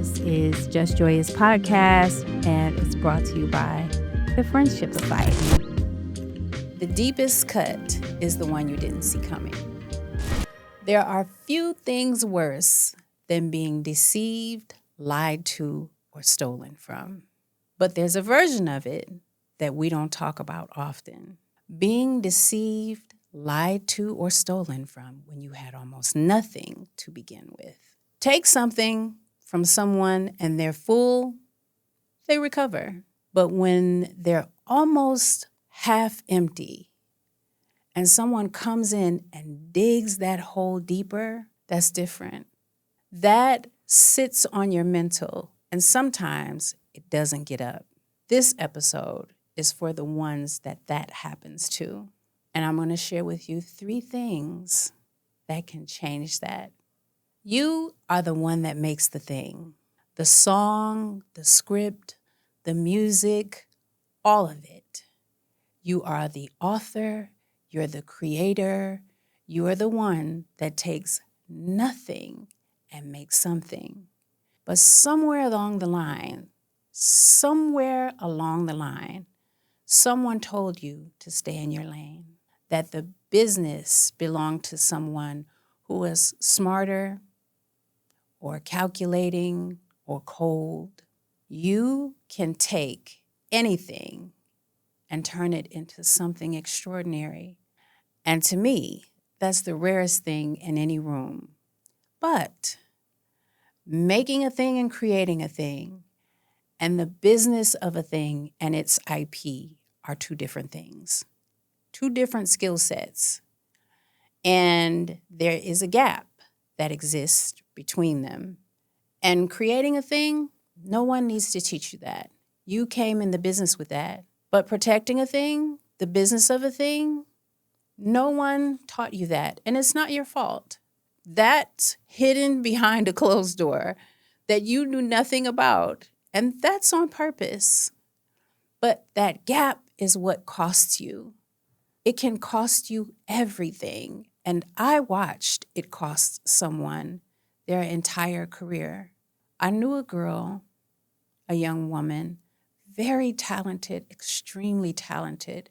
This is Just Joya's podcast, and it's brought to you by the Friendship Society. The deepest cut is the one you didn't see coming. There are few things worse than being deceived, lied to, or stolen from. But there's a version of it that we don't talk about often. Being deceived, lied to, or stolen from when you had almost nothing to begin with. Take something from someone and they're full, they recover. But when they're almost half empty and someone comes in and digs that hole deeper, that's different. That sits on your mental, and sometimes it doesn't get up. This episode is for the ones that happens to. And I'm going to share with you 3 things that can change that. You are the one that makes the thing. The song, the script, the music, all of it. You are the author, you're the creator, you are the one that takes nothing and makes something. But somewhere along the line, someone told you to stay in your lane, that the business belonged to someone who was smarter or calculating or cold. You can take anything and turn it into something extraordinary. And to me, that's the rarest thing in any room. But making a thing and creating a thing and the business of a thing and its IP are 2 different things, 2 different skill sets. And there is a gap that exists between them. And creating a thing, no one needs to teach you that. You came in the business with that. But protecting a thing, the business of a thing, no one taught you that. And it's not your fault. That's hidden behind a closed door that you knew nothing about. And that's on purpose. But that gap is what costs you. It can cost you everything. And I watched it cost someone their entire career. I knew a girl, a young woman, very talented, extremely talented.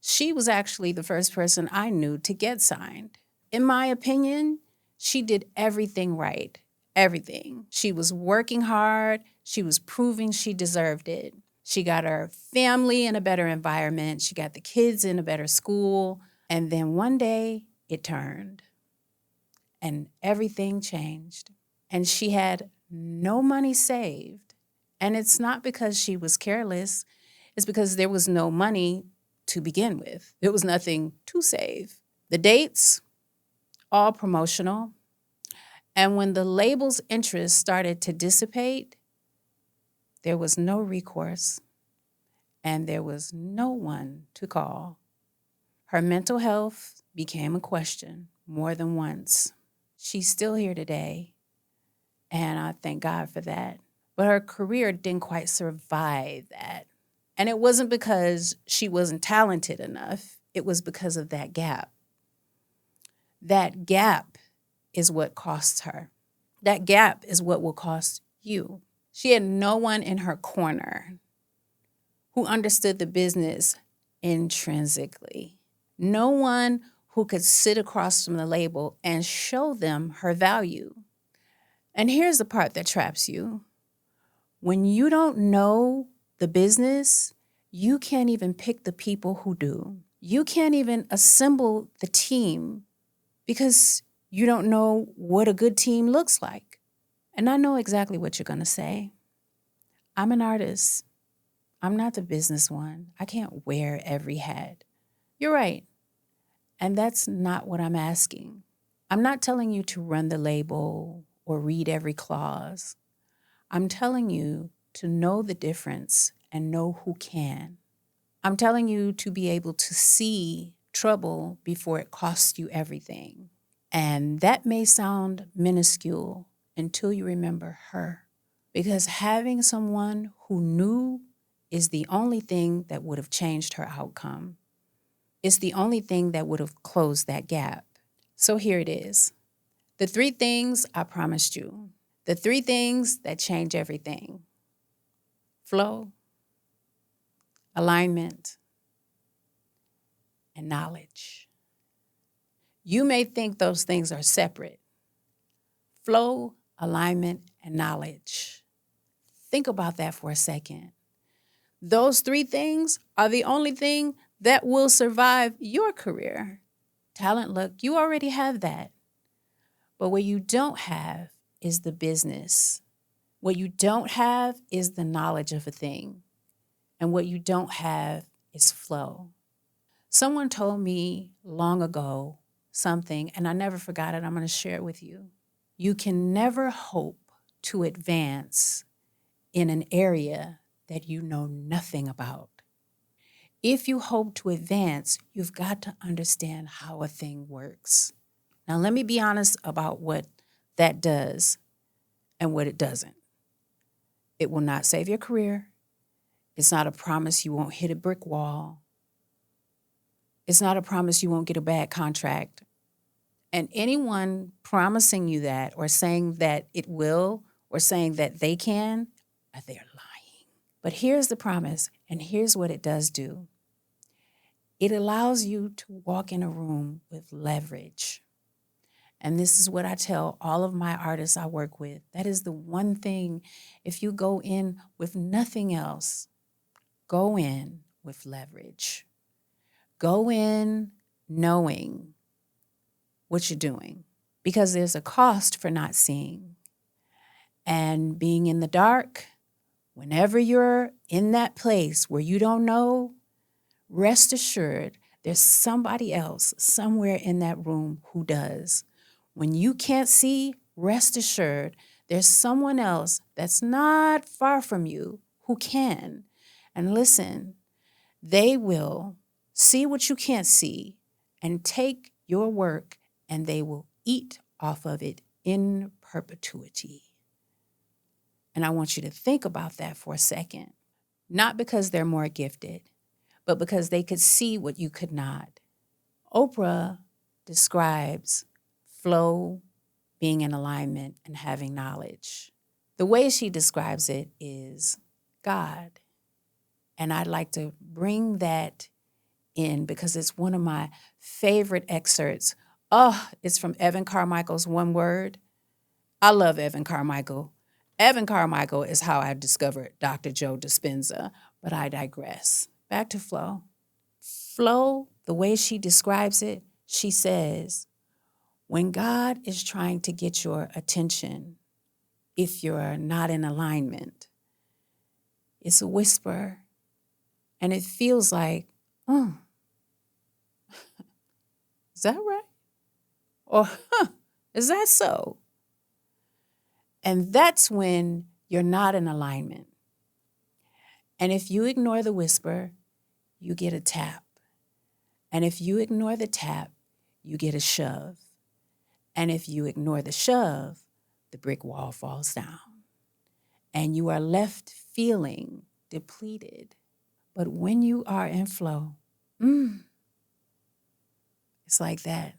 She was actually the first person I knew to get signed. In my opinion, she did everything right, everything. She was working hard. She was proving she deserved it. She got her family in a better environment. She got the kids in a better school. And then one day it turned and everything changed. And she had no money saved. And it's not because she was careless. It's because there was no money to begin with. There was nothing to save. The dates, all promotional. And when the label's interest started to dissipate, there was no recourse and there was no one to call. Her mental health became a question more than once. She's still here today, and I thank God for that. But her career didn't quite survive that. And it wasn't because she wasn't talented enough. It was because of that gap. That gap is what costs her. That gap is what will cost you. She had no one in her corner who understood the business intrinsically. No one who could sit across from the label and show them her value. And here's the part that traps you. When you don't know the business, you can't even pick the people who do. You can't even assemble the team because you don't know what a good team looks like. And I know exactly what you're going to say. I'm an artist. I'm not the business one. I can't wear every hat. You're right. And that's not what I'm asking. I'm not telling you to run the label or read every clause. I'm telling you to know the difference and know who can. I'm telling you to be able to see trouble before it costs you everything. And that may sound minuscule until you remember her. Because having someone who knew is the only thing that would have changed her outcome. It's the only thing that would have closed that gap. So here it is. The 3 things I promised you. The three things that change everything: flow, alignment, and knowledge. You may think those things are separate: flow, alignment, and knowledge. Think about that for a second. Those three things are the only thing that will survive your career. Talent, look, you already have that. But what you don't have is the business. What you don't have is the knowledge of a thing. And what you don't have is flow. Someone told me long ago something, and I never forgot it. I'm going to share it with you. You can never hope to advance in an area that you know nothing about. If you hope to advance, you've got to understand how a thing works. Now, let me be honest about what that does and what it doesn't. It will not save your career. It's not a promise you won't hit a brick wall. It's not a promise you won't get a bad contract. And anyone promising you that or saying that it will or saying that they can, they're lying. But here's the promise, and here's what it does do. It allows you to walk in a room with leverage. And this is what I tell all of my artists I work with. That is the one thing, if you go in with nothing else, go in with leverage. Go in knowing what you're doing, because there's a cost for not seeing. And being in the dark, whenever you're in that place where you don't know, rest assured there's somebody else somewhere in that room who does. When you can't see, rest assured there's someone else that's not far from you who can. And listen, they will see what you can't see and take your work, and they will eat off of it in perpetuity. And I want you to think about that for a second. Not because they're more gifted, but because they could see what you could not. Oprah describes flow, being in alignment, and having knowledge. The way she describes it is God. And I'd like to bring that in because it's one of my favorite excerpts. Oh, it's from Evan Carmichael's One Word. I love Evan Carmichael. Evan Carmichael is how I discovered Dr. Joe Dispenza, but I digress. Back to flow. Flow, the way she describes it, she says, when God is trying to get your attention, if you're not in alignment, it's a whisper, and it feels like, oh, is that right? Or, is that so? And that's when you're not in alignment. And if you ignore the whisper, you get a tap. And if you ignore the tap, you get a shove. And if you ignore the shove, the brick wall falls down. And you are left feeling depleted. But when you are in flow, it's like that.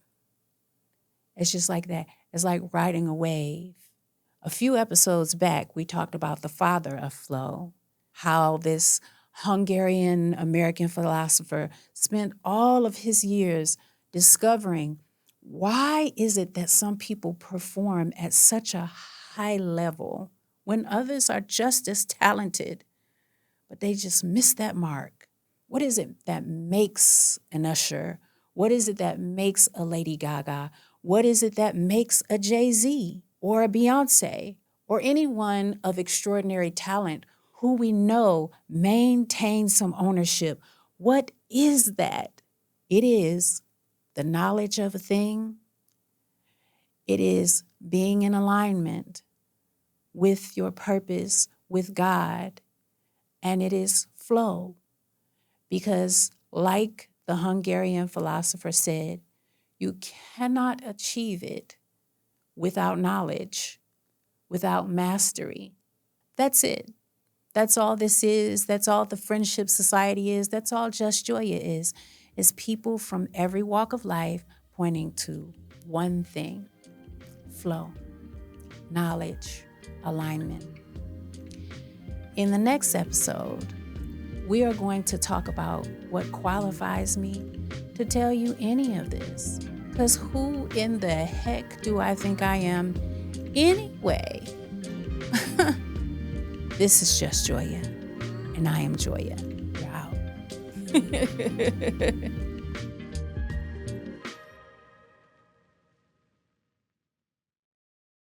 It's just like that. It's like riding a wave. A few episodes back, we talked about the father of flow, how this Hungarian American philosopher spent all of his years discovering why is it that some people perform at such a high level when others are just as talented, but they just miss that mark. What is it that makes an Usher? What is it that makes a Lady Gaga? What is it that makes a Jay-Z or a Beyonce or anyone of extraordinary talent who we know maintains some ownership? What is that? It is the knowledge of a thing. It is being in alignment with your purpose, with God, and it is flow. Because like the Hungarian philosopher said, you cannot achieve it without knowledge, without mastery. That's it. That's all this is. That's all the Friendship Society is. That's all Just Joya is people from every walk of life pointing to one thing: flow, knowledge, alignment. In the next episode, we are going to talk about what qualifies me to tell you any of this. Because who in the heck do I think I am anyway? This is Just Joya, and I am Joya. You're out.